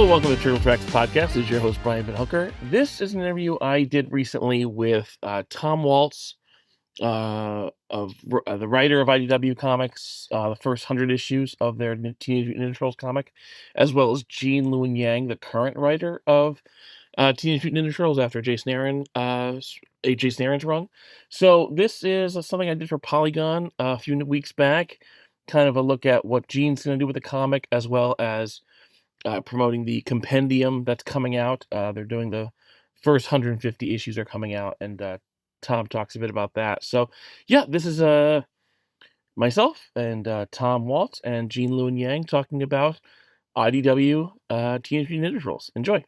Hello, welcome to Turtle Tracks Podcast. This is your host, Brian Van Hooker. This is an interview I did recently with Tom Waltz, the writer of IDW Comics, the first 100 issues of their Teenage Mutant Ninja Turtles comic, as well as Luen Yang, the current writer of Teenage Mutant Ninja Turtles after Jason Aaron's run. So this is something I did for Polygon a few weeks back, kind of a look at what Gene's going to do with the comic, as well as promoting the compendium that's coming out. They're doing the first 150 issues are coming out, and Tom talks a bit about that. So, yeah, this is myself and Tom Waltz and Luen Yang talking about IDW Teenage Mutant Ninja Turtles. Enjoy.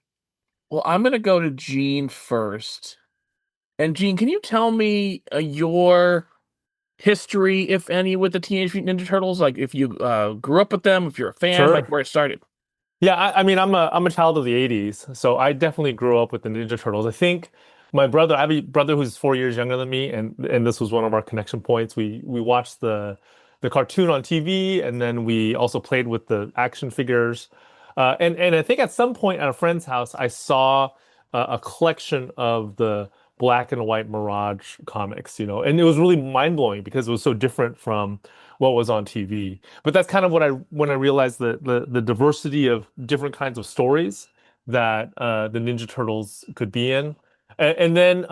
Well, I'm going to go to Gene first. And Gene, can you tell me your history, if any, with the Teenage Mutant Ninja Turtles? Like, if you grew up with them, if you're a fan, Sure. like where it started. Yeah, I mean, I'm a child of the '80s, so I definitely grew up with the Ninja Turtles. I think I have a brother who's 4 years younger than me, and this was one of our connection points. We watched the cartoon on TV, and then we also played with the action figures. And I think at some point at a friend's house, I saw a collection of the black and white Mirage comics, and it was really mind blowing because it was so different from what was on TV. But that's kind of when I realized the diversity of different kinds of stories that the Ninja Turtles could be in. And then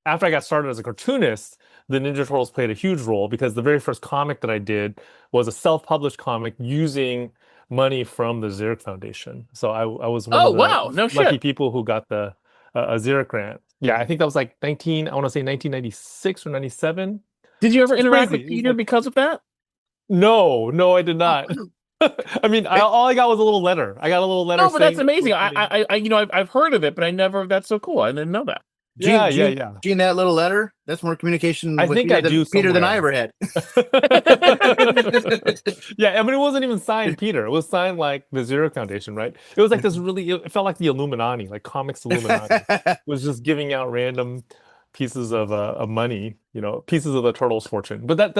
after I got started as a cartoonist, the Ninja Turtles played a huge role because the very first comic that I did was a self-published comic using money from the Xeric Foundation. So I was one of the lucky people who got the a Xeric grant. Yeah, I think that was like 1996 or 97. Did you ever interact with Peter because of that? No, I did not. I mean, all I got was a little letter. I got a little letter. No, but that's amazing. I've heard of it, but I never. That's so cool. I didn't know that. Yeah. Gene, that little letter, that's more communication with Peter than I ever had. Yeah, I mean, it wasn't even signed Peter. It was signed like the Xeric Foundation, right? It was like this it felt like the Illuminati, like comics Illuminati. Was just giving out random pieces of money, pieces of the Turtles' fortune. But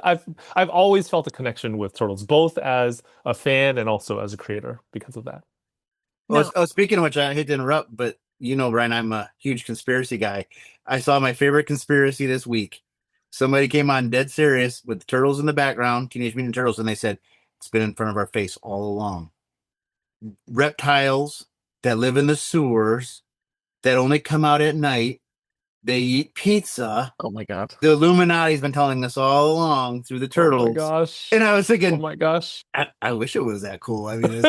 I've always felt a connection with Turtles, both as a fan and also as a creator because of that. Well, speaking of which, I hate to interrupt, but Brian, I'm a huge conspiracy guy. I saw my favorite conspiracy this week. Somebody came on dead serious with the Turtles in the background, Teenage Mutant Turtles, and they said, it's been in front of our face all along. Reptiles that live in the sewers that only come out at night. They eat pizza. Oh my God. The Illuminati's been telling us all along through the Turtles. Oh my gosh. And I was thinking, oh my gosh. I wish it was that cool. I mean,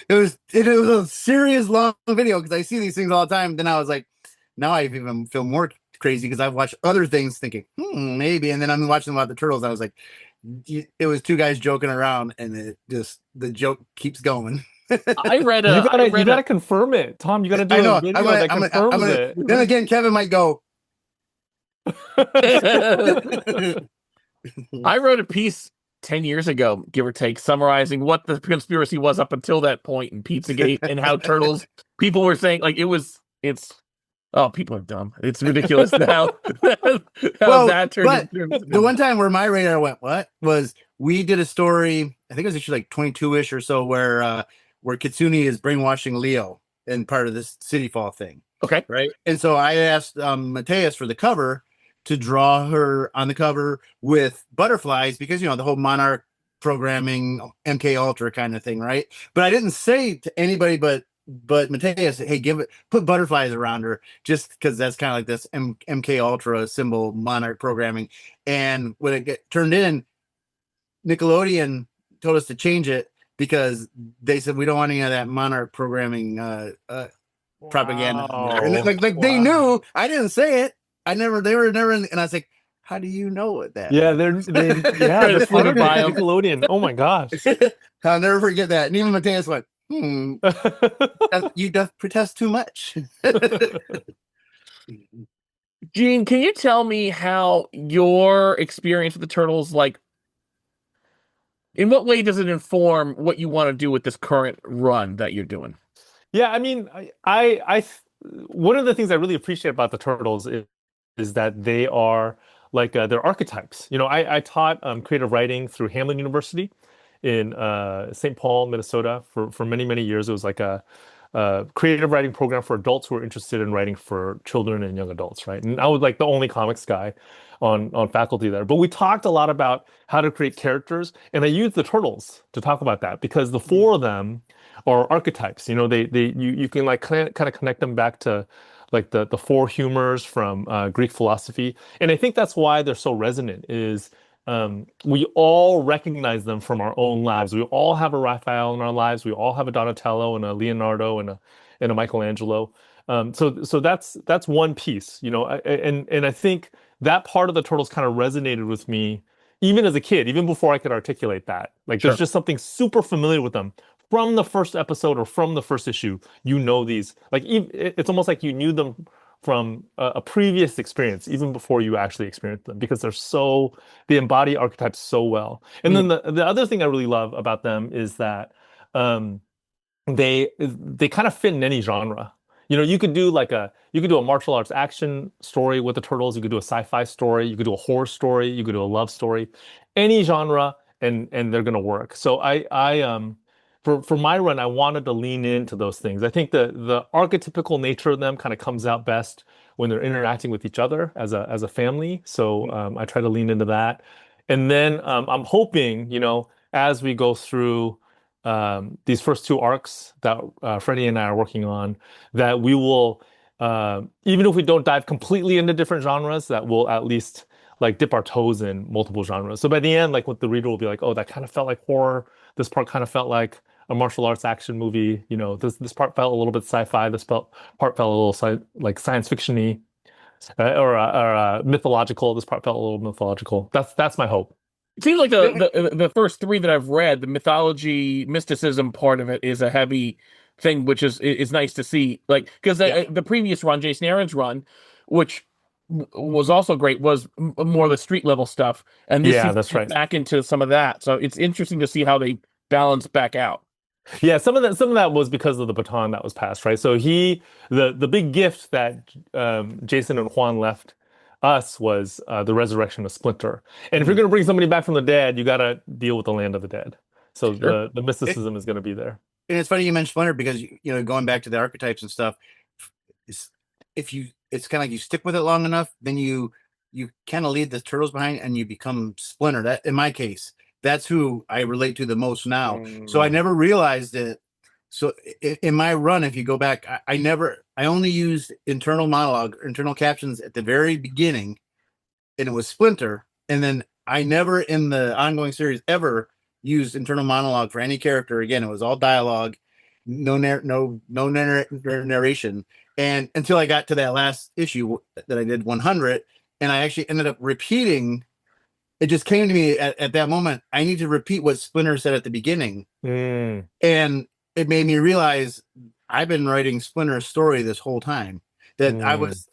it was a serious long video because I see these things all the time. Then I was like, now I even feel more crazy because I've watched other things thinking, maybe. And then I'm watching about the Turtles. I was like, it was two guys joking around and the joke keeps going. I read you gotta confirm it, Tom. You gotta do a video that confirms it. Then again, Kevin might go. I wrote a piece 10 years ago, give or take, summarizing what the conspiracy was up until that point in Pizzagate and how Turtles. People were saying like people are dumb. It's ridiculous now. That turned. But the one time where my radar went, what was we did a story? I think it was actually like 22-ish or so, where Kitsune is brainwashing Leo in part of this City Fall thing. Okay. Right. And so I asked Mateus for the cover to draw her on the cover with butterflies because, the whole Monarch programming, MK Ultra kind of thing. Right. But I didn't say to anybody but Mateus, hey, put butterflies around her just because that's kind of like this MK Ultra symbol Monarch programming. And when it turned in, Nickelodeon told us to change it because they said we don't want any of that Monarch programming propaganda. And they knew. I didn't say it. They were never in, and I was like, how do you know what that? Yeah, they're funded by Nickelodeon. Oh my gosh. I'll never forget that. And even Mateus went, you protest too much. Gene, can you tell me how your experience with the Turtles, like, in what way does it inform what you want to do with this current run that you're doing? Yeah, I mean, I one of the things I really appreciate about the Turtles is that they are like they're archetypes. I taught creative writing through Hamlin University, in St. Paul, Minnesota for many, many years. It was like a creative writing program for adults who are interested in writing for children and young adults, right? And I was like the only comics guy on faculty there. But we talked a lot about how to create characters, and I used the turtles to talk about that because the four of them are archetypes. You know, you can like kind of connect them back to like the four humors from Greek philosophy, and I think that's why they're so resonant. Is we all recognize them from our own lives. We all have a Raphael in our lives. We all have a Donatello and a Leonardo and a Michelangelo. So that's one piece, you know. And I think that part of the Turtles kind of resonated with me even as a kid, even before I could articulate that. Like Sure. there's just something super familiar with them from the first episode or from the first issue. You know these, like it's almost like you knew them from a previous experience, even before you actually experienced them, because they embody archetypes so well. And then the other thing I really love about them is that um, they kind of fit in any genre. You know, you could do a martial arts action story with the turtles. You could do a sci-fi story. You could do a horror story. You could do a love story, any genre, and they're gonna work. So for my run, I wanted to lean into those things. I think the archetypical nature of them kind of comes out best when they're interacting with each other as a family. So I try to lean into that, and then I'm hoping, you know, as we go through these first two arcs that Freddie and I are working on, that we will, even if we don't dive completely into different genres, that we'll at least like dip our toes in multiple genres. So by the end, like what the reader will be like, oh, that kind of felt like horror. This part kind of felt like a martial arts action movie. You know, this part felt a little bit sci-fi. Part felt a little like science fiction-y or mythological. This part felt a little mythological. That's my hope. It seems like the first three that I've read, the mythology, mysticism part of it is a heavy thing, which is nice to see. Like, because the previous run, Jason Aaron's run, which was also great, was more the street level stuff, and this seems that's to get right. back into some of that. So it's interesting to see how they balance back out. Yeah, some of that was because of the baton that was passed, right? So the big gift that Jason and Juan left us was the resurrection of Splinter. And if you're going to bring somebody back from the dead, you got to deal with the land of the dead. So Sure. the mysticism is going to be there. And it's funny you mentioned Splinter because you know, going back to the archetypes and stuff, it's kind of like you stick with it long enough, then you kind of leave the turtles behind and you become Splinter. That in my case, that's who I relate to the most now. So I never realized it. So in my run, if you go back, I only used internal monologue, internal captions at the very beginning, and it was Splinter. And then I never in the ongoing series ever used internal monologue for any character again. It was all dialogue, no narration. And until I got to that last issue that I did 100, and I actually ended up repeating. It just came to me at that moment. I need to repeat what Splinter said at the beginning, and it made me realize I've been writing Splinter's story this whole time. That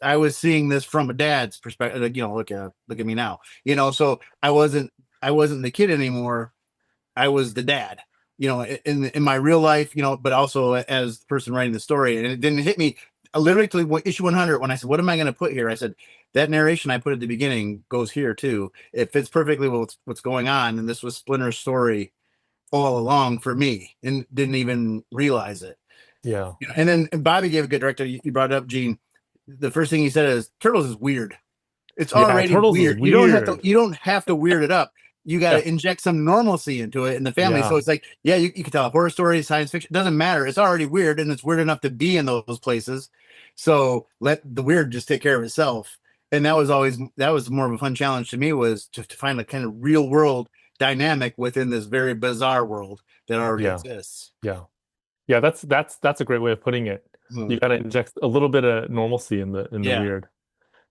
I was seeing this from a dad's perspective. Like, you know, look at me now. You know, so I wasn't the kid anymore. I was the dad. You know, in my real life. You know, but also as the person writing the story. And it didn't hit me. Literally issue 100 when I said, "What am I going to put here?" I said, "That narration I put at the beginning goes here too. It fits perfectly with what's going on." And this was Splinter's story all along for me, and didn't even realize it. Yeah. And then Bobby gave a good director. You brought it up, Gene. The first thing he said is, "Turtles is weird. It's already Turtles is weird. You don't have to weird it up. You got to inject some normalcy into it in the family." So it's like, you can tell a horror story, science fiction, doesn't matter. It's already weird, and it's weird enough to be in those places. So let the weird just take care of itself. And that was more of a fun challenge to me, was to find a kind of real world dynamic within this very bizarre world that already exists. Yeah, that's a great way of putting it. You got to inject a little bit of normalcy in the weird.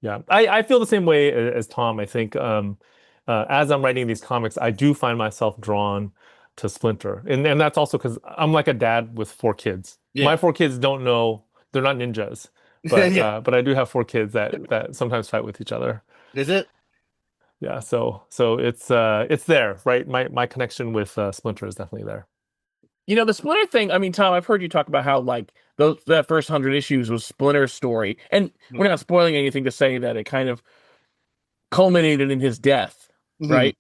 Yeah, I feel the same way as Tom. I think as I'm writing these comics, I do find myself drawn to Splinter, and that's also because I'm like a dad with 4 kids. My 4 kids don't know, they're not ninjas, but but I do have 4 kids that sometimes fight with each other. Is it? Yeah, so it's there, right? My connection with Splinter is definitely there. You know, the Splinter thing, I mean, Tom, I've heard you talk about how, like, that first 100 issues was Splinter's story. And we're not spoiling anything to say that it kind of culminated in his death, right?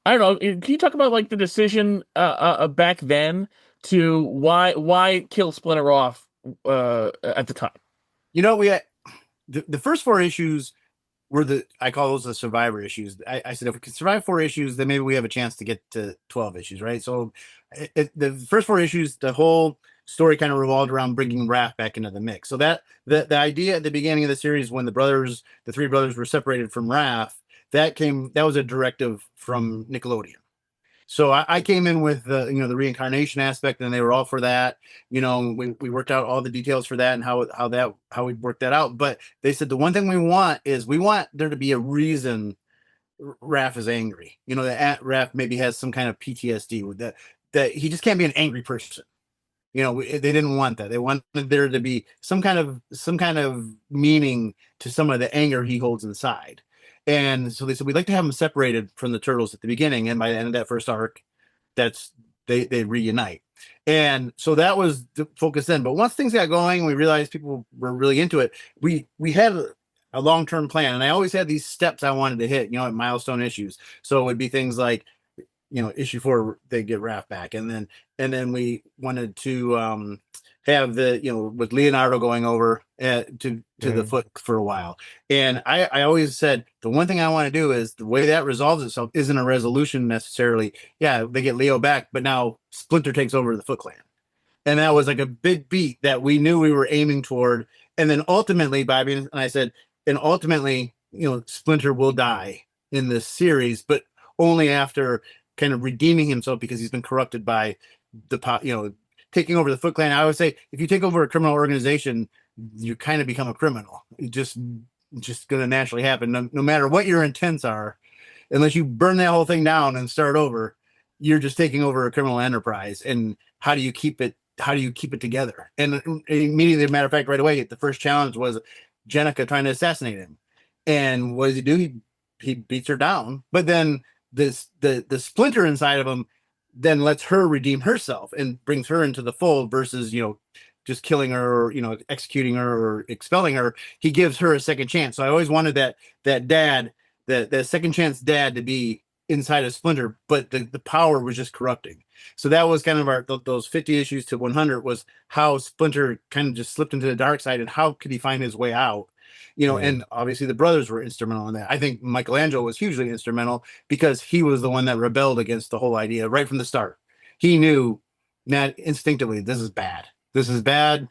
I don't know. Can you talk about like the decision back then to why kill Splinter off at the time? You know, we had the first 4 issues were I call those the survivor issues. I said if we can survive 4 issues, then maybe we have a chance to get to 12 issues, right? So the first 4 issues, the whole story kind of revolved around bringing Raph back into the mix. So that the idea at the beginning of the series when the 3 brothers were separated from Raph, that was a directive from Nickelodeon. So I came in with the reincarnation aspect, and they were all for that. We worked out all the details for that and how we worked that out. But they said the one thing we want there to be a reason Raph is angry. That Raph maybe has some kind of PTSD with that he just can't be an angry person. They didn't want that. They wanted there to be some kind of meaning to some of the anger he holds inside. And so they said we'd like to have them separated from the turtles at the beginning, and by the end of that first arc, they reunite. And so that was the focus then. But once things got going, we realized people were really into it. We had a long-term plan, and I always had these steps I wanted to hit, at milestone issues. So it would be things like, issue 4 they get Raph back, and then we wanted to have with Leonardo going over to the foot for a while. And I always said the one thing I want to do is the way that resolves itself isn't a resolution necessarily. Yeah, they get Leo back, but now Splinter takes over the Foot Clan. And that was like a big beat that we knew we were aiming toward. And then ultimately, Bobby and I said, and ultimately, Splinter will die in this series, but only after kind of redeeming himself because he's been corrupted by taking over the Foot Clan. I would say if you take over a criminal organization, you kind of become a criminal. It just going to naturally happen. No matter what your intents are, unless you burn that whole thing down and start over, you're just taking over a criminal enterprise. And how do you keep it together? And immediately, as a matter of fact, right away, the first challenge was Jenica trying to assassinate him. And what does he do? He beats her down. But then the Splinter inside of him then lets her redeem herself and brings her into the fold versus just killing her or executing her or expelling her. He gives her a second chance. So I always wanted that dad, that second chance dad, to be inside of Splinter, but the power was just corrupting. So that was kind of those 50 issues to 100 was how Splinter kind of just slipped into the dark side and how could he find his way out. And obviously the brothers were instrumental in that. I think Michelangelo was hugely instrumental because he was the one that rebelled against the whole idea right from the start. He knew that instinctively, this is bad. This is bad.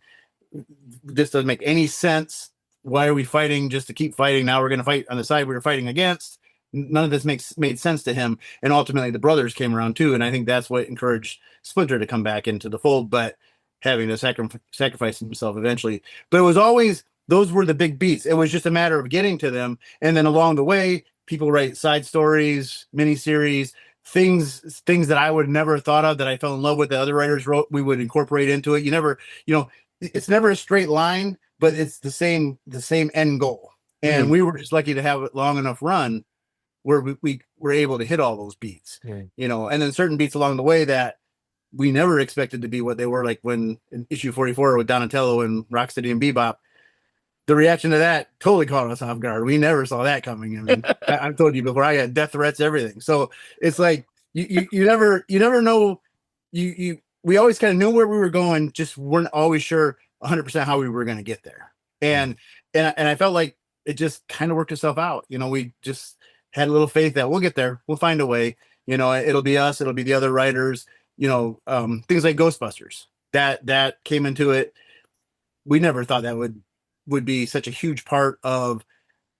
This doesn't make any sense. Why are we fighting just to keep fighting? Now we're going to fight on the side we were fighting against. None of this made sense to him. And ultimately the brothers came around too. And I think that's what encouraged Splinter to come back into the fold, but having to sacrifice himself eventually. But it was always, those were the big beats. It was just a matter of getting to them. And then along the way, people write side stories, miniseries, things that I would never have thought of that I fell in love with that other writers wrote, we would incorporate into it. It's never a straight line, but it's the same end goal. And we were just lucky to have a long enough run where we were able to hit all those beats, and then certain beats along the way that we never expected to be what they were, like when in issue 44 with Donatello and Rocksteady and Bebop. The reaction to that totally caught us off guard. We never saw that coming. I mean, I've told you before, I got death threats, everything. So it's like you never know. We always kind of knew where we were going, just weren't always sure 100% how we were going to get there. And I felt like it just kind of worked itself out. We just had a little faith that we'll get there. We'll find a way. It'll be us. It'll be the other writers. Things like Ghostbusters that came into it. We never thought that would be such a huge part of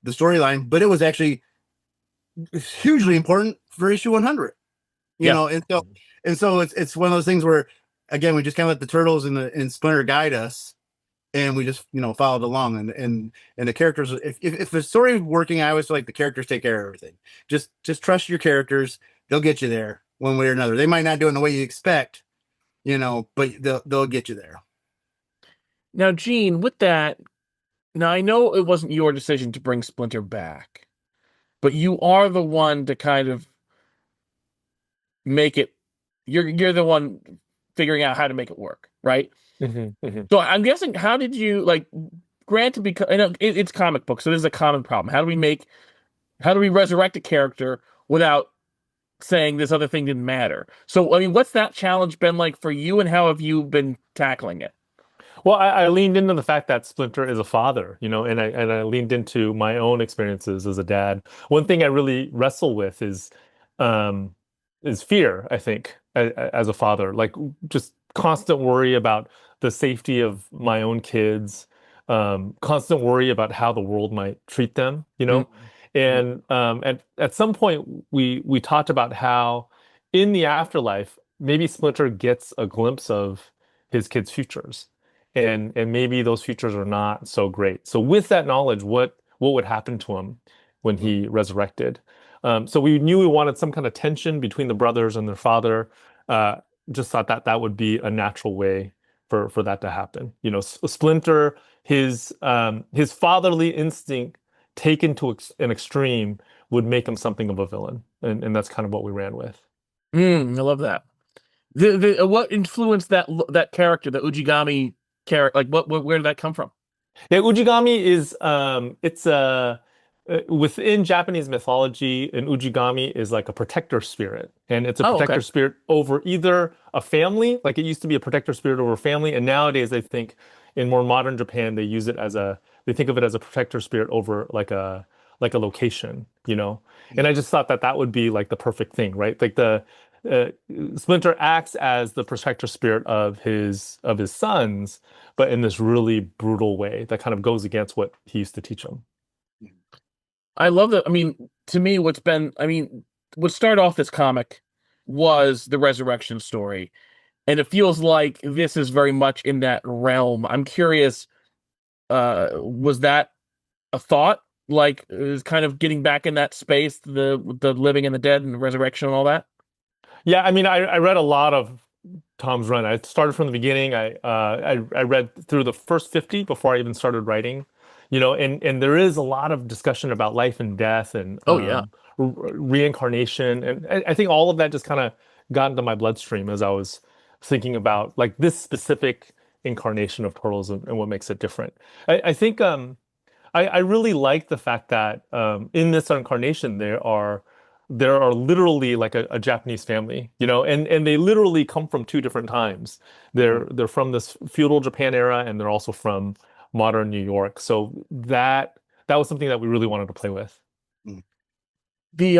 the storyline, but it was actually hugely important for issue 100. And so it's one of those things where, again, we just kind of let the turtles and Splinter guide us, and we just followed along. And the characters, if the story is working, I always feel like the characters take care of everything. Just trust your characters; they'll get you there one way or another. They might not do it in the way you expect, but they'll get you there. Now, Gene, with that. Now, I know it wasn't your decision to bring Splinter back, but you are the one to kind of make it. You're the one figuring out how to make it work, right? So I'm guessing, how did you, granted, because it's comic book, so there's a common problem. How do we resurrect a character without saying this other thing didn't matter. So, I mean, what's that challenge been like for you, and how have you been tackling it? Well, I leaned into the fact that Splinter is a father, and I leaned into my own experiences as a dad. One thing I really wrestle with um, is fear, I think, as a father, like just constant worry about the safety of my own kids, constant worry about how the world might treat them, you know. Mhm. And at some point, we talked about how in the afterlife, maybe Splinter gets a glimpse of his kids' futures and maybe those futures are not so great. So with that knowledge, what would happen to him when he resurrected? So we knew we wanted some kind of tension between the brothers and their father. Uh, just thought that that would be a natural way for that to happen. Splinter, his fatherly instinct taken to an extreme would make him something of a villain, and that's kind of what we ran with. I love that. What influenced that character, the Ujigami character? Like, where did that come from? Yeah, Ujigami is it's within Japanese mythology, an Ujigami is like a protector spirit, and it's a Oh, okay. protector spirit over either a family, like it used to be a protector spirit over a family, and nowadays I think in more modern Japan they think of it as a protector spirit over like a location, you know. And I just thought that that would be like the perfect thing, right? Like the uh, Splinter acts as the protector spirit of his sons, but in this really brutal way that kind of goes against what he used to teach them. I love that. I mean, to me, what started off this comic was the resurrection story, and it feels like this is very much in that realm. I'm curious, was that a thought? Like, is kind of getting back in that space, the living and the dead and the resurrection and all that? Yeah, I mean, I read a lot of Tom's run. I started from the beginning. I read through the first 50 before I even started writing, and there is a lot of discussion about life and death and Oh yeah. reincarnation, and I think all of that just kind of got into my bloodstream as I was thinking about like this specific incarnation of turtles and what makes it different. I think I really like the fact that in this incarnation there are literally like a Japanese family, and they literally come from two different times. They're from this feudal Japan era, and they're also from modern New York. So that was something that we really wanted to play with. The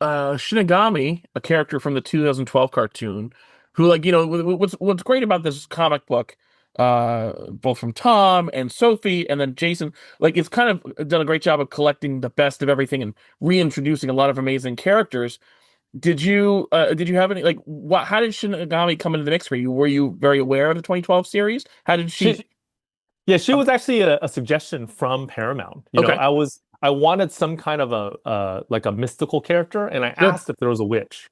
Shinigami, a character from the 2012 cartoon, who, like, what's great about this comic book, both from Tom and Sophie and then Jason, like, it's kind of done a great job of collecting the best of everything and reintroducing a lot of amazing characters. Did you have any, like, how did Shinigami come into the mix for you? Were you very aware of the 2012 series? How did she? Yeah, she was actually a suggestion from Paramount. Okay. I wanted some kind of a like a mystical character, and I Sure. asked if there was a witch.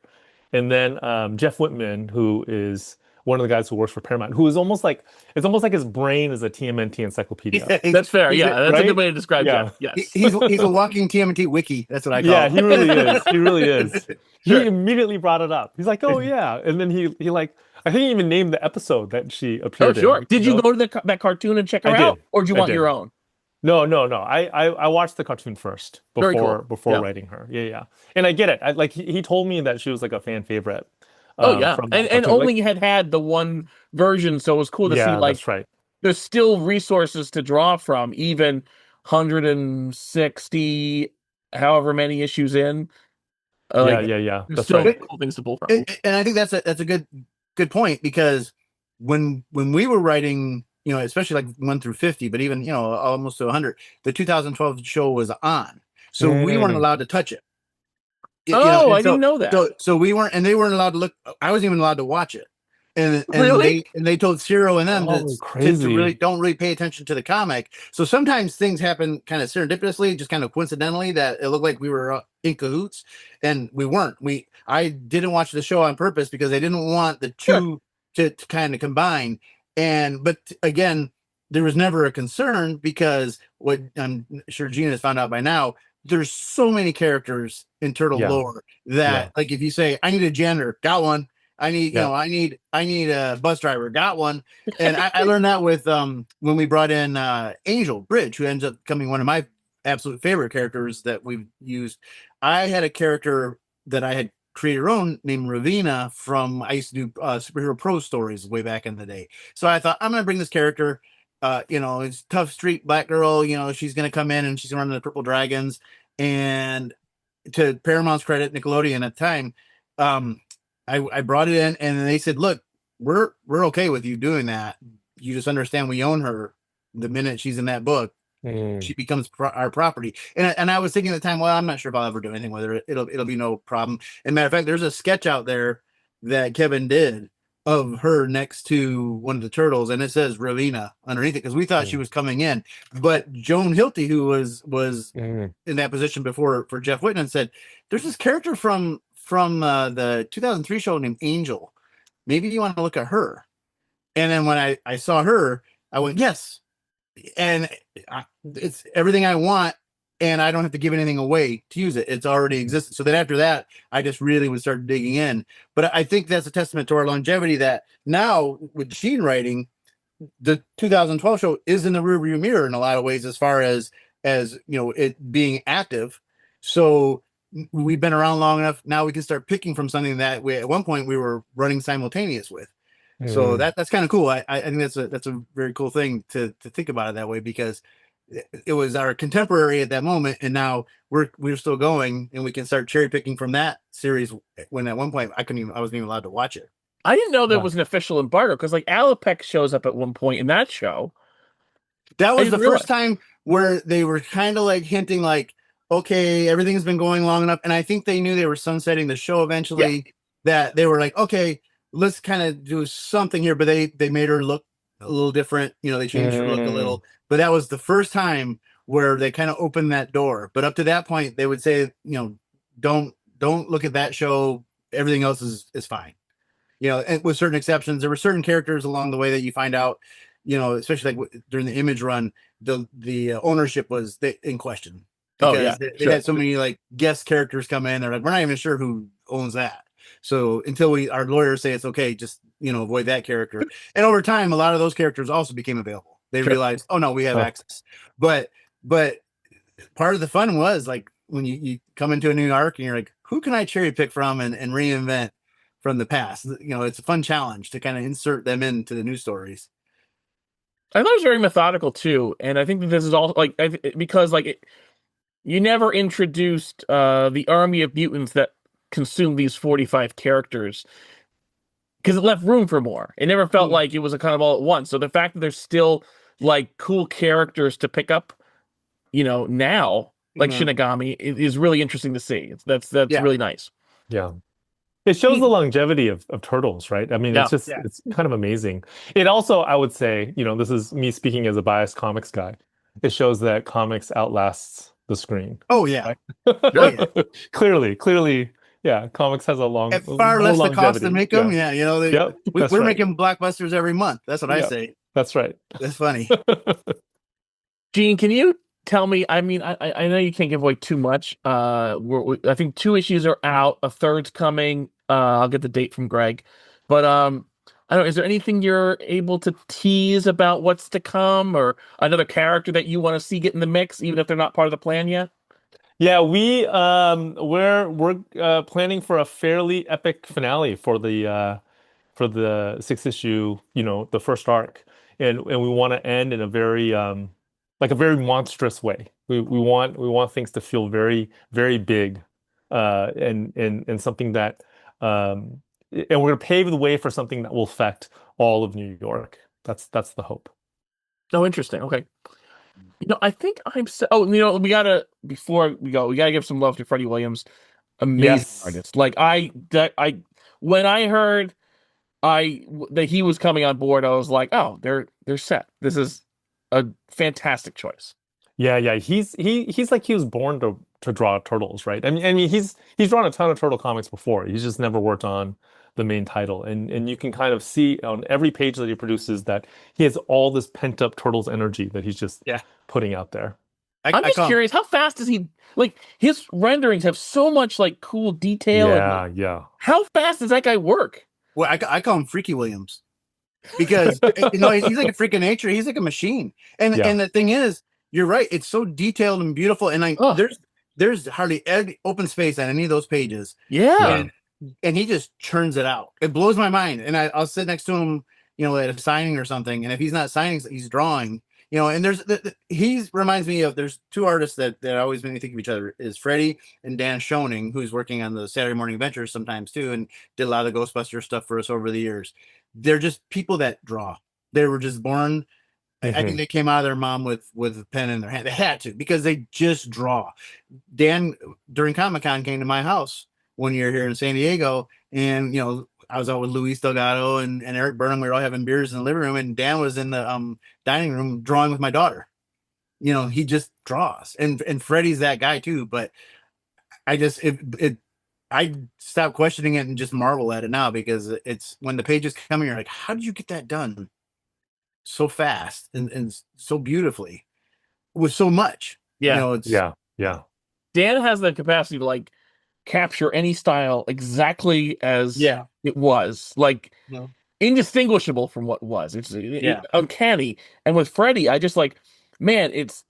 And then Jeff Whitman, who is one of the guys who works for Paramount, who is almost like it's almost like his brain is a TMNT encyclopedia. That's fair. Yeah, that's a good right? way to describe Yeah. Jeff. Yes. He's a walking TMNT wiki. That's what I call Yeah, him. he really is. He really is. Sure. He immediately brought it up. He's like, "Oh yeah," and then he like I think he even named the episode that she Oh, appeared sure. in. Did you go to that cartoon and check her I out, did. or do you I want did. your own? No, no, no. I watched the cartoon first Very before cool. before Yeah. writing her. Yeah, yeah. And I get it. Like he told me that she was like a fan favorite Oh yeah, from and that cartoon. Like, only had the one version, so it was cool to see, yeah, like, that's right. there's still resources to draw from, even 160, however many issues in. Yeah, Like, yeah, yeah. there's That's still right. cool things to pull from. And I think that's a good point, because when we were writing, especially like 1 through 50, but even almost to 100, the 2012 show was on, so we weren't Mm. allowed to touch it. Oh, And I didn't know that. so we weren't, and they weren't allowed to look. I wasn't even allowed to watch it, and Really? they told Ciro and them Oh, to really crazy. don't really pay attention to the comic. So sometimes things happen kind of serendipitously, just kind of coincidentally, that it looked like we were in cahoots, and we weren't. I didn't watch the show on purpose because I didn't want the Sure. two to kind of combine. But again, there was never a concern, because what I'm sure Gina has found out by now, there's so many characters in turtle Yeah, lore that, yeah, like, if you say I need a janitor, got one. I need, yeah. I need a bus driver, got one. And I learned that with when we brought in Angel Bridge, who ends up becoming one of my absolute favorite characters that we've used. I had a character that I had created her own named Ravina from, I used to do superhero pro stories way back in the day. So I thought I'm going to bring this character. It's tough street black girl. She's going to come in and she's going to run the Purple Dragons. And to Paramount's credit, Nickelodeon at the time, I brought it in and they said, look, we're okay with you doing that. You just understand we own her the minute she's in that book. She becomes our property. And I was thinking at the time, well, I'm not sure if I'll ever do anything with her. It'll be no problem. And matter of fact, there's a sketch out there that Kevin did of her next to one of the turtles, and it says Ravina underneath it because we thought she was coming in. But Joan Hilty, who was in that position before for Jeff Whitman, said there's this character from the 2003 show named Angel. Maybe you want to look at her. And then when I saw her, I went, yes. And it's everything I want, and I don't have to give anything away to use it. It's already existed. So then after that, I just really would start digging in. But I think that's a testament to our longevity that now with Gene writing, the 2012 show is in the rearview mirror in a lot of ways as far as it being active. So we've been around long enough. Now we can start picking from something that at one point we were running simultaneous with. So that's kind of cool. I think that's a very cool thing to think about it that way, because it was our contemporary at that moment, and now we're still going, and we can start cherry picking from that series. When at one point I wasn't even allowed to watch it. I didn't know there was an official embargo because like Alapec shows up at one point in that show. That was the first time where they were kind of like hinting like, okay, everything's been going long enough, and I think they knew they were sunsetting the show eventually. That they were like, okay, let's kind of do something here, but they made her look a little different. They changed her look a little, but that was the first time where they kind of opened that door. But up to that point, they would say, don't look at that show. Everything else is fine. And with certain exceptions, there were certain characters along the way that you find out, especially like during the Image run, the ownership was in question because they had so many like guest characters come in. They're like, we're not even sure who owns that. So until our lawyers say it's okay, just avoid that character. And over time, a lot of those characters also became available. They realized, oh no, we have access. But part of the fun was like when you come into a new arc and you're like, who can I cherry pick from and reinvent from the past? It's a fun challenge to kind of insert them into the new stories. I thought it was very methodical too, and I think that this is all like because like you never introduced the army of mutants that consume these 45 characters because it left room for more. It never felt like it was a kind of all at once. So the fact that there's still like cool characters to pick up, now like Shinigami is really interesting to see. That's really nice. Yeah. It shows the longevity of Turtles, right? I mean, it's kind of amazing. It also, I would say, this is me speaking as a biased comics guy. It shows that comics outlasts the screen. Oh yeah. Right? Clearly. Yeah, comics has a long, at far less the cost to make them. Yeah, we're making blockbusters every month. That's what I say. That's right. That's funny. Gene, can you tell me? I mean, I know you can't give away too much. I think 2 issues are out. A third's coming. I'll get the date from Greg. But I don't know. Is there anything you're able to tease about what's to come, or another character that you want to see get in the mix, even if they're not part of the plan yet? Yeah, we're planning for a fairly epic finale for the 6th issue, the first arc, and we want to end in a very like a very monstrous way. We want things to feel very, very big, and something that and we're gonna pave the way for something that will affect all of New York. That's the hope. Oh, interesting. Okay. I think we gotta, before we go, we gotta give some love to Freddie Williams. Amazing artist. Like when I heard that he was coming on board, I was like, oh, they're set. This is a fantastic choice. Yeah. He's like he was born to draw turtles, right? I mean, he's drawn a ton of turtle comics before. He's just never worked on the main title, and you can kind of see on every page that he produces that he has all this pent up turtles energy that he's just putting out there. I'm just curious, how fast does he, like, his renderings have so much like cool detail. Yeah. How fast does that guy work? Well, I call him Freaky Williams because he's like a freak of nature. He's like a machine, and the thing is, you're right. It's so detailed and beautiful, and there's hardly any open space on any of those pages. Yeah. And he just churns it out. It blows my mind. And I'll sit next to him, at a signing or something. And if he's not signing, he's drawing. And he reminds me of, there's two artists that always make me think of each other, is Freddie and Dan Schoening, who's working on the Saturday Morning Adventures sometimes too, and did a lot of the Ghostbuster stuff for us over the years. They're just people that draw. They were just born. I think they came out of their mom with a pen in their hand. They had to, because they just draw. Dan, during Comic-Con, came to my house one year here in San Diego, and I was out with Luis Delgado and Eric Burnham. We were all having beers in the living room, and Dan was in the dining room drawing with my daughter. He just draws, and Freddie's that guy too. But I just I stopped questioning it and just marvel at it now, because it's, when the pages come in, you're like, how did you get that done so fast and so beautifully with so much? Yeah. It's yeah. Dan has the capacity to like capture any style exactly as it was, like indistinguishable from what was. It's uncanny. And with Freddie, I just like, man, it's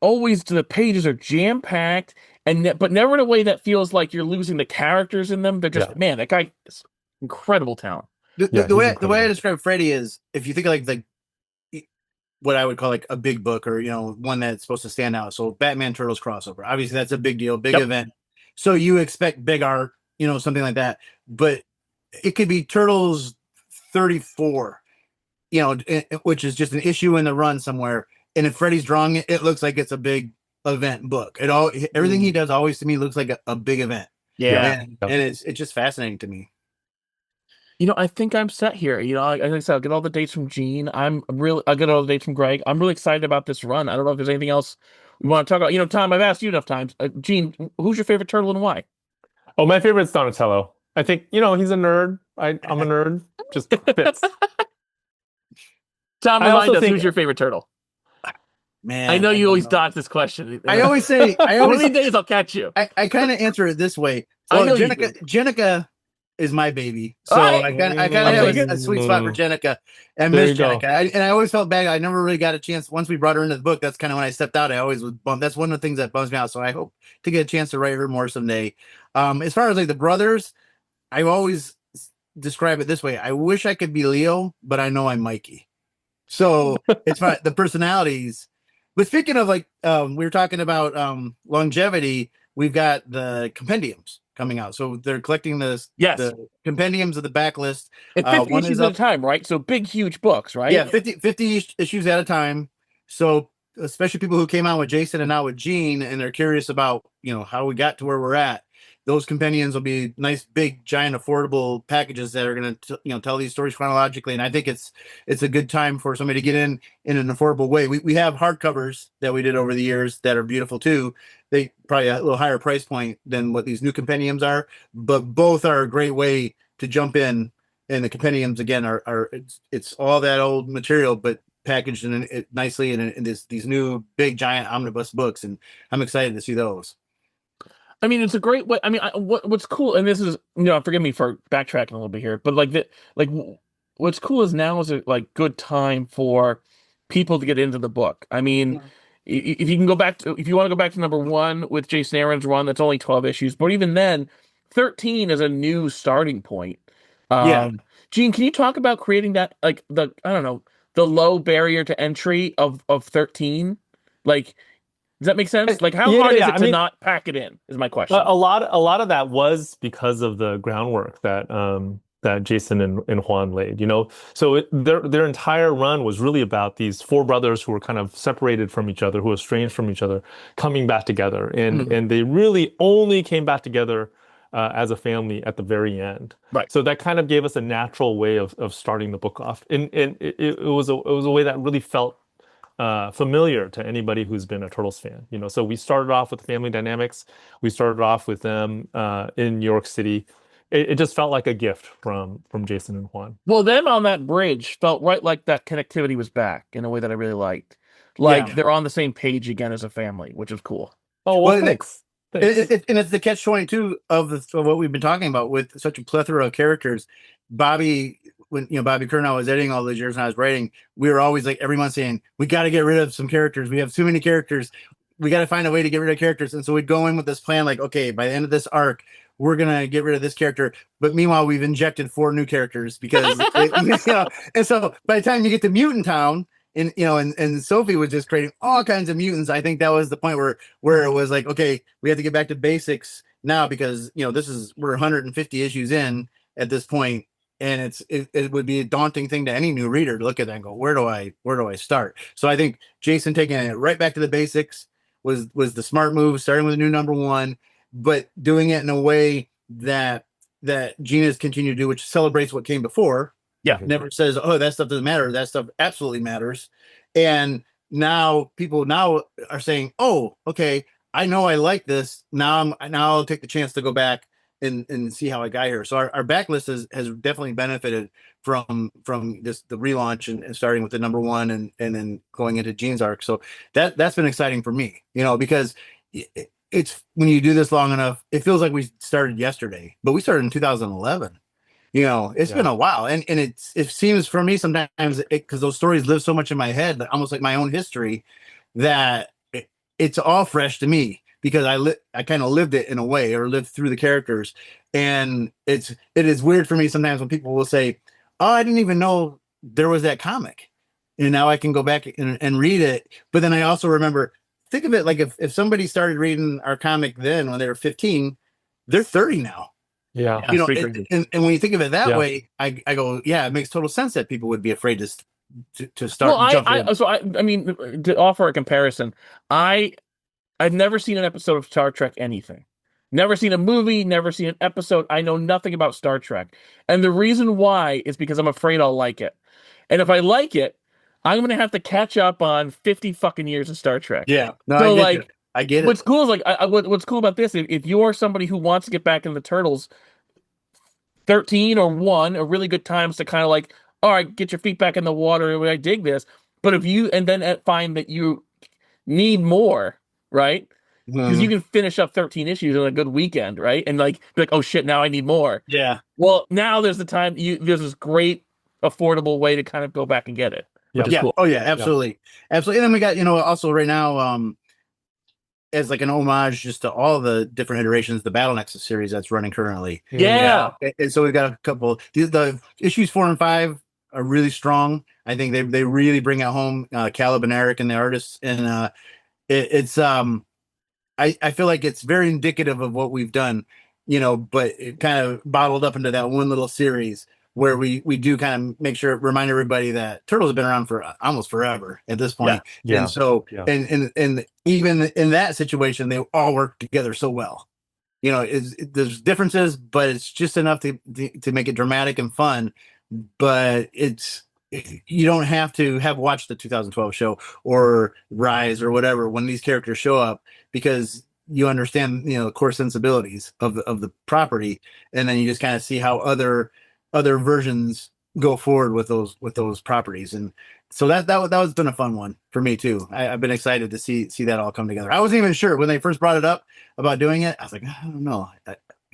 always, the pages are jam packed, but never in a way that feels like you're losing the characters in them. They're just, man, that guy is incredible talent. The way I describe Freddie is, if you think of like what I would call like a big book, or one that's supposed to stand out. So Batman Turtles crossover, obviously that's a big deal, big event. So you expect big art, something like that. But it could be Turtles 34, which is just an issue in the run somewhere. And if Freddie's drawing it, it looks like it's a big event book. Everything he does always to me looks like a big event. Yeah. And it's just fascinating to me. I think I'm set here. Like I said, I'll get all the dates from Gene. I'll get all the dates from Greg. I'm really excited about this run. I don't know if there's anything else we want to talk about. Tom, I've asked you enough times. Gene, who's your favorite turtle and why? Oh, my favorite's Donatello. I think, he's a nerd. I'm a nerd. Just fits. Tom, remind us, who's your favorite turtle? Man, I know you always dodge this question. I always say, one of these days I'll catch you. I kind of answer it this way. Well, Jenica is my baby, so I kind of have a sweet spot for Jenica and Miss Jenica. And I always felt bad. I never really got a chance. Once we brought her into the book, that's kind of when I stepped out. I always was bummed. That's one of the things that bums me out. So I hope to get a chance to write her more someday. As far as like the brothers, I always describe it this way. I wish I could be Leo, but I know I'm Mikey. So it's fine. The personalities. But speaking of like, we were talking about longevity. We've got the compendiums coming out, so they're collecting the compendiums of the backlist. It's 50 issues at a time, right? So big, huge books, right? Yeah, 50 issues at a time. So especially people who came out with Jason and now with Gene, and they're curious about how we got to where we're at. Those compendiums will be nice, big, giant, affordable packages that are going to tell these stories chronologically. And I think it's a good time for somebody to get in an affordable way. We have hardcovers that we did over the years that are beautiful too. They probably a little higher price point than what these new compendiums are, but both are a great way to jump in. And the compendiums again it's all that old material, but packaged in it nicely in these new big giant omnibus books, and I'm excited to see those. I mean, it's a great way. I mean, what's cool, and this is, forgive me for backtracking a little bit here, but what's cool is now is a good time for people to get into the book. I mean, if you want to go back to number 1 with Jason Aaron's run, that's only 12 issues, but even then, 13 is a new starting point. Gene, can you talk about creating that, the low barrier to entry of 13? Does that make sense? How hard is it to not pack it in? Is my question. A lot of that was because of the groundwork that Jason and Juan laid. So their entire run was really about these 4 brothers who were kind of separated from each other, who were estranged from each other, coming back together, and they really only came back together as a family at the very end. Right. So that kind of gave us a natural way of starting the book off, and it was a way that really felt familiar to anybody who's been a Turtles fan. So we started off with the family dynamics. We started off with them in New York City. It just felt like a gift from Jason and Juan. Well, them on that bridge felt right like that connectivity was back in a way that I really liked. They're on the same page again as a family, which is cool. Oh, well, thanks. And it's the catch-22 of what we've been talking about with such a plethora of characters. Bobby, when Bobby Curnow was editing all those years and I was writing, we were always every month saying, we got to get rid of some characters. We have too many characters. we got to find a way to get rid of characters. And so we'd go in with this plan, like, okay, by the end of this arc, we're gonna get rid of this character. But meanwhile, we've injected 4 new characters because and so by the time you get to Mutant Town, and Sophie was just creating all kinds of mutants. I think that was the point where it was like, okay, we have to get back to basics now because we're 150 issues in at this point, and it would be a daunting thing to any new reader to look at that and go, where do I start? So I think Jason taking it right back to the basics was the smart move, starting with a new number 1, but doing it in a way that Gina's continued to do, which celebrates what came before. Yeah. Never says, oh, that stuff doesn't matter. That stuff absolutely matters. And now people are saying, oh, okay, I know I like this. Now I'll take the chance to go back and see how I got here. So our backlist has definitely benefited from the relaunch and starting with the number 1 and then going into Gene's arc. So that's been exciting for me, because it's when you do this long enough, it feels like we started yesterday, but we started in 2011. It's been a while, and it seems for me sometimes because those stories live so much in my head, almost like my own history, that it's all fresh to me because I kind of lived it in a way, or lived through the characters, and it is weird for me sometimes when people will say, "Oh, I didn't even know there was that comic," and now I can go back and read it. But then I also remember, think of it like if somebody started reading our comic then when they were 15, they're 30 now. Yeah. And when you think of it that way, I go, yeah, it makes total sense that people would be afraid to start. Well, I mean, to offer a comparison, I've never seen an episode of Star Trek anything. Never seen a movie, never seen an episode. I know nothing about Star Trek. And the reason why is because I'm afraid I'll like it. And if I like it, I'm going to have to catch up on 50 fucking years of Star Trek. Yeah. No, so I get it. What's cool is what's cool about this, if you're somebody who wants to get back in the Turtles, 13 or 1 are really good times to kind of like, all right, get your feet back in the water. I dig this. But if you, and then find that you need more, right? Because you can finish up 13 issues in a good weekend, right? And be like, oh shit, now I need more. Yeah. Well, now there's the time, there's this great, affordable way to kind of go back and get it. Which is cool. Oh yeah, absolutely. Yeah. Absolutely. And then we got, also right now, as like an homage just to all the different iterations, the Battle Nexus series that's running currently. Yeah. And so we've got a couple, the issues 4 and 5 are really strong. I think they really bring it home, Caleb and Eric and the artists. And it's I feel like it's very indicative of what we've done, but it kind of bottled up into that one little series where we do kind of make sure, remind everybody that Turtles have been around for almost forever at this point. Yeah. And so, and even in that situation, they all work together so well. There's differences, but it's just enough to make it dramatic and fun. But you don't have to have watched the 2012 show or Rise or whatever when these characters show up, because you understand, core sensibilities of the property, and then you just kind of see how other versions go forward with those properties. And so that was been a fun one for me too. I've been excited to see that all come together. I wasn't even sure when they first brought it up about doing it. I was like, I don't know.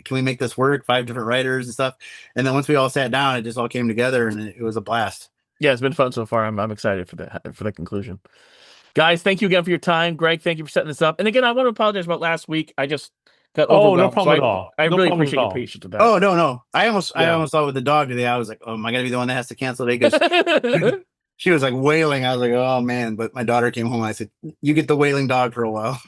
Can we make this work? 5 different writers and stuff. And then once we all sat down, it just all came together, and it was a blast. Yeah, it's been fun so far. I'm excited for the conclusion. Guys, thank you again for your time. Greg, thank you for setting this up. And again, I want to apologize about last week. I just got overwhelmed. No problem at all. I really appreciate your patience with that. Oh, no. I almost thought with the dog today, I was like, oh, am I going to be the one that has to cancel today? Because she was like wailing. I was like, oh, man. But my daughter came home and I said, you get the wailing dog for a while.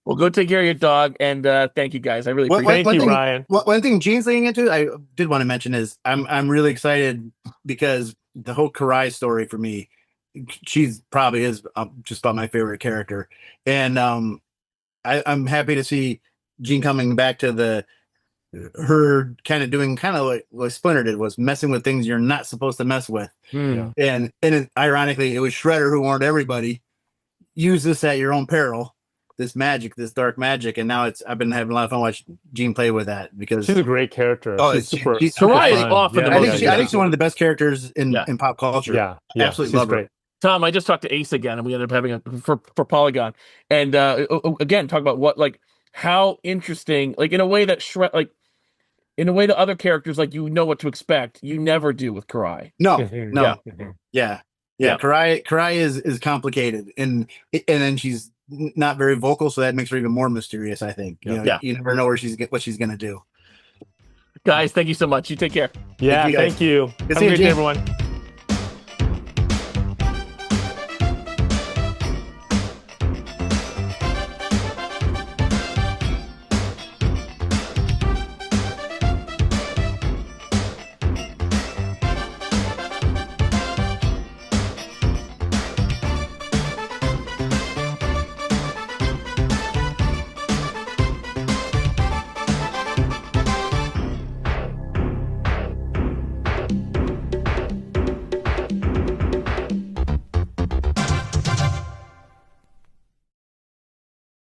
Well, go take care of your dog. And thank you, guys. I really appreciate it. Thank you, Ryan. One thing Gene's leading into, I did want to mention, is I'm really excited because the whole Karai story for me, she's probably is just about my favorite character. And I'm happy to see Gene coming back to her kind of doing kind of like what Splinter did, was messing with things you're not supposed to mess with. And ironically, it was Shredder who warned everybody, use this at your own peril, this dark magic. And now I've been having a lot of fun watching Gene play with that, because she's a great character. Oh, she's super Karai is fun. off in the I most. think she's one of the best characters in pop culture. Yeah. Absolutely love her. Tom, I just talked to Ace again, and we ended up having for Polygon, and again talk about what how interesting, in a way that in a way that other characters what to expect, you never do with Karai. No. Mm-hmm. Yeah. Karai is complicated, and then she's not very vocal, so that makes her even more mysterious. I think. You know, Yeah. you never know what she's gonna do. Guys, thank you so much. You take care. Yeah, you, guys. thank you. Good Have seeing a great you, day, Gene. everyone.